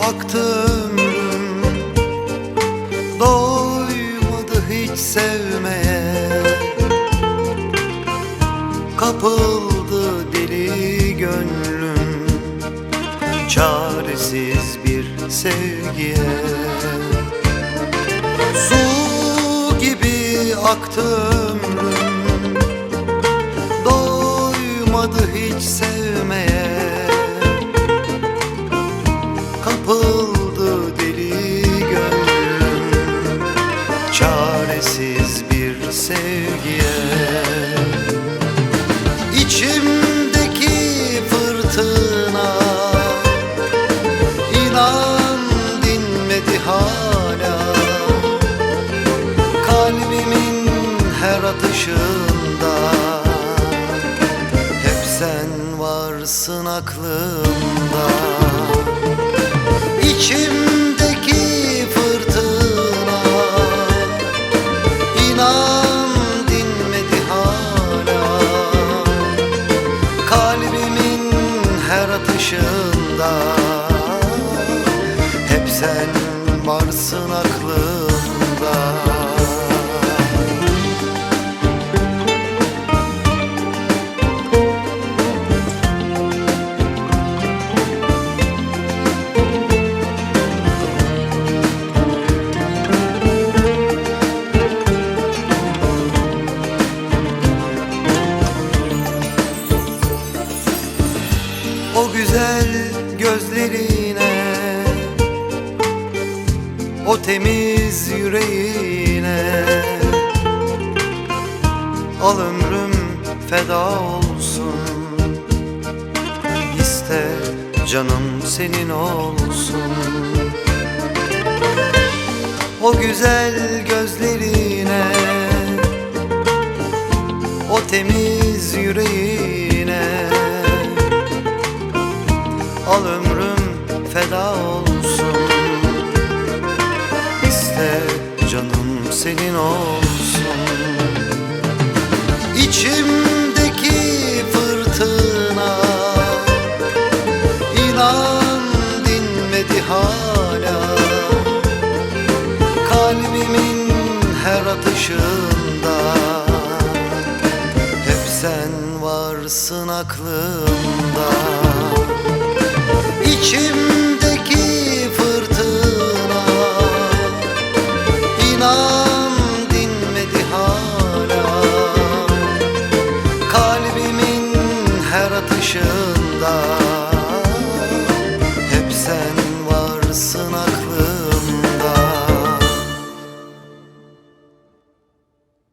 aktı ömrüm, doymadı hiç sevmeye. Kapıldı deli gönlüm çaresiz bir sevgiye. Su gibi aktı ömrüm, doymadı hiç sevmeye. Kapıldı deli gönlüm çaresiz bir sevgiye. İçimdeki fırtına inan dinmedi hala. Kalbimin her atışında hep sen varsın aklımda. İçimdeki fırtına inan dinmedi hala. Kalbimin her atışında hep sen varsın aklımda. O güzel gözlerine, o temiz yüreğine al ömrüm feda olsun. İste canım senin olsun. O güzel gözlerine, o temiz yüreğine al ömrüm feda olsun. İste canım senin olsun. İçimdeki fırtına inan dinmedi hala. Kalbimin her atışında hep sen varsın aklımda. İçim